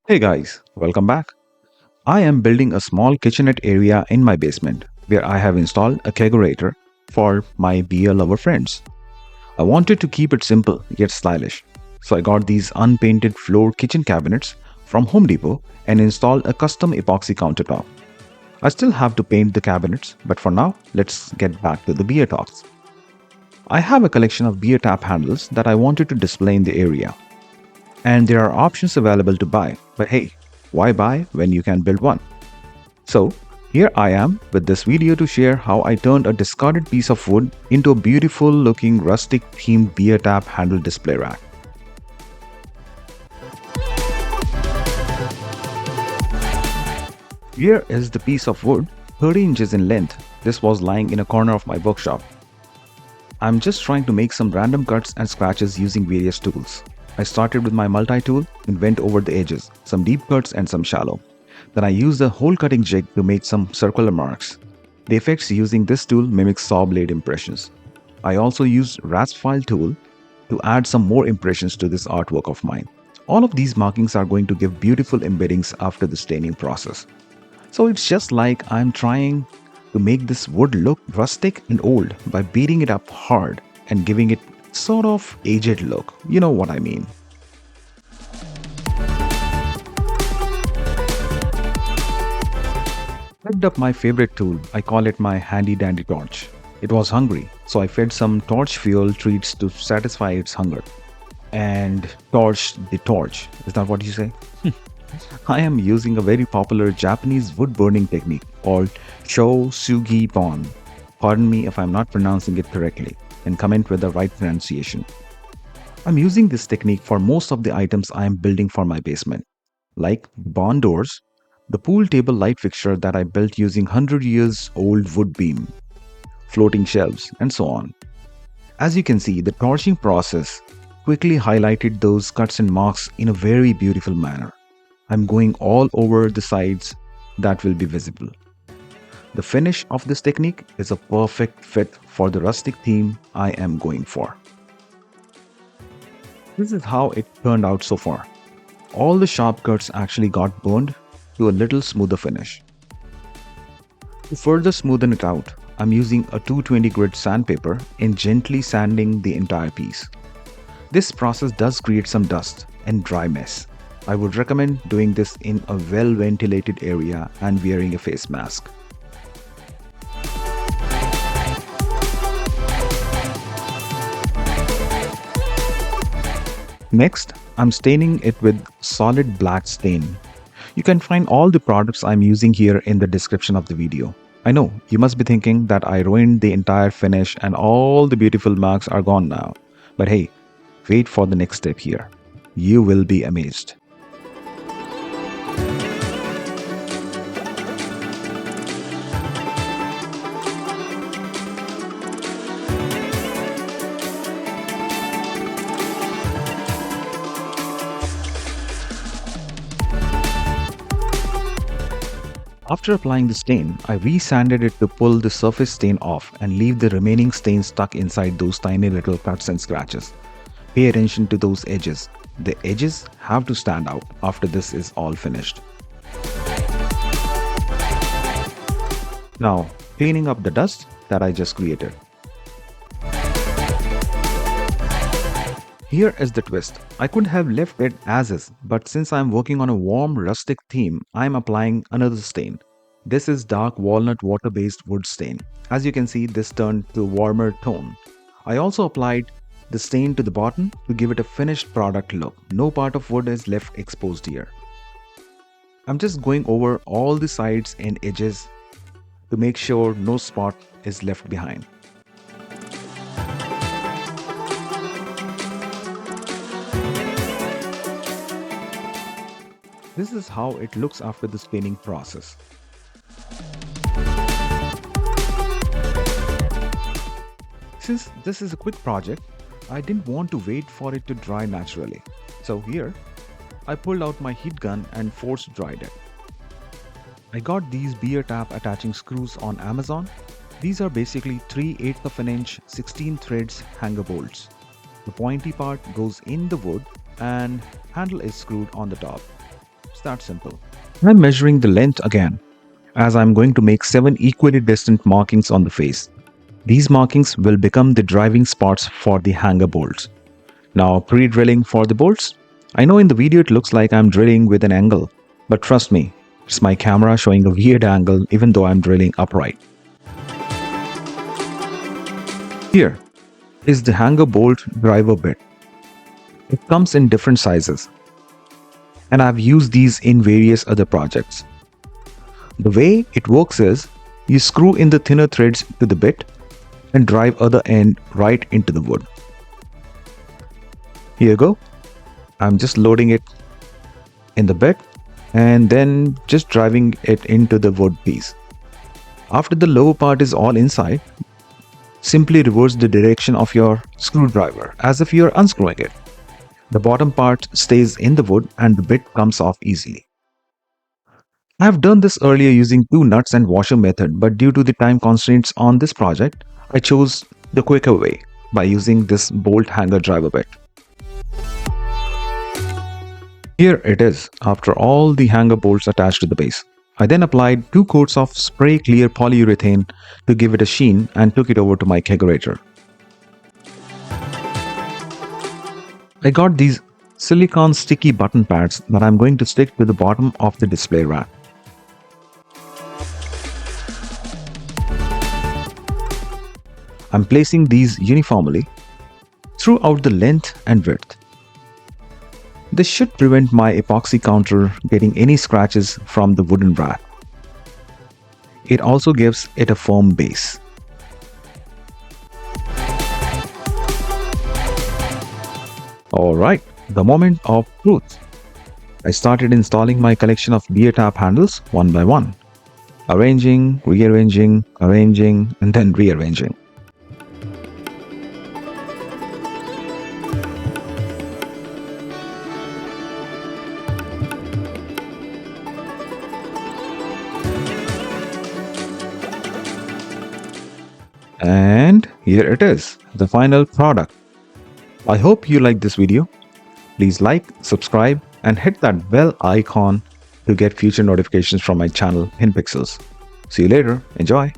Hey guys, welcome back. I am building a small kitchenette area in my basement where I have installed a kegerator for my beer lover friends. I wanted to keep it simple yet stylish, so I got these unpainted floor kitchen cabinets from Home Depot and installed a custom epoxy countertop. I still have to paint the cabinets, but for now, let's get back to the beer talks. I have a collection of beer tap handles that I wanted to display in the area, and there are options available to buy, but hey, why buy when you can build one? So, here I am with this video to share how I turned a discarded piece of wood into a beautiful looking rustic themed beer tap handle display rack. Here is the piece of wood, 30 inches in length. This was lying in a corner of my workshop. I'm just trying to make some random cuts and scratches using various tools. I started with my multi-tool and went over the edges, some deep cuts and some shallow. Then I used a hole cutting jig to make some circular marks. The effects using this tool mimic saw blade impressions. I also used rasp file tool to add some more impressions to this artwork of mine. All of these markings are going to give beautiful embeddings after the staining process. So it's just like I'm trying to make this wood look rustic and old by beating it up hard and giving it sort of aged look. You know what I mean. Picked up my favorite tool. I call it my handy dandy torch. It was hungry, so I fed some torch fuel treats to satisfy its hunger. And torched the torch. Is that what you say? I am using a very popular Japanese wood burning technique called Shou Sugi Ban. Pardon me if I'm not pronouncing it correctly, and comment with the right pronunciation. I'm using this technique for most of the items I am building for my basement, like barn doors, the pool table light fixture that I built using 100 years old wood beam, floating shelves, and so on. As you can see, the torching process quickly highlighted those cuts and marks in a very beautiful manner. I'm going all over the sides that will be visible. The finish of this technique is a perfect fit for the rustic theme I am going for. This is how it turned out so far. All the sharp cuts actually got burned to a little smoother finish. To further smoothen it out, I'm using a 220 grit sandpaper and gently sanding the entire piece. This process does create some dust and dry mess. I would recommend doing this in a well-ventilated area and wearing a face mask. Next, I'm staining it with solid black stain. You can find all the products I'm using here in the description of the video. I know, you must be thinking that I ruined the entire finish and all the beautiful marks are gone now. But hey, wait for the next step here. You will be amazed. After applying the stain, I re-sanded it to pull the surface stain off and leave the remaining stain stuck inside those tiny little cuts and scratches. Pay attention to those edges. The edges have to stand out after this is all finished. Now, cleaning up the dust that I just created. Here is the twist. I could have left it as is, but since I am working on a warm rustic theme, I am applying another stain. This is dark walnut water-based wood stain. As you can see, this turned to a warmer tone. I also applied the stain to the bottom to give it a finished product look. No part of wood is left exposed here. I'm just going over all the sides and edges to make sure no spot is left behind. This is how it looks after the staining process. Since this is a quick project, I didn't want to wait for it to dry naturally. So here, I pulled out my heat gun and force dried it. I got these beer tap attaching screws on Amazon These are basically 3/8 of an inch 16 threads hanger bolts. The pointy part goes in the wood and handle is screwed on the top. It's that simple. I'm measuring the length again, as I'm going to make 7 equally distant markings on the face. These markings will become the driving spots for the hanger bolts. Now, pre-drilling for the bolts. I know in the video it looks like I'm drilling with an angle, but trust me, it's my camera showing a weird angle even though I'm drilling upright. Here is the hanger bolt driver bit. It comes in different sizes, and I've used these in various other projects. The way it works is, you screw in the thinner threads to the bit and drive other end right into the wood. Here you go. I'm just loading it in the bit and then just driving it into the wood piece. After the lower part is all inside, simply reverse the direction of your screwdriver as if you're unscrewing it. The bottom part stays in the wood and the bit comes off easily. I have done this earlier using 2 nuts and washer method, but due to the time constraints on this project, I chose the quicker way by using this bolt hanger driver bit. Here it is, after all the hanger bolts attached to the base. I then applied 2 coats of spray clear polyurethane to give it a sheen and took it over to my kegerator. I got these silicone sticky button pads that I'm going to stick to the bottom of the display rack. I'm placing these uniformly throughout the length and width. This should prevent my epoxy counter getting any scratches from the wooden rack. It also gives it a firm base. Alright, the moment of truth. I started installing my collection of beer tap handles one by one. Arranging, rearranging, arranging, and then rearranging. And here it is, the final product. I hope you liked this video. Please like, subscribe, and hit that bell icon to get future notifications from my channel in pixels. See you later. Enjoy.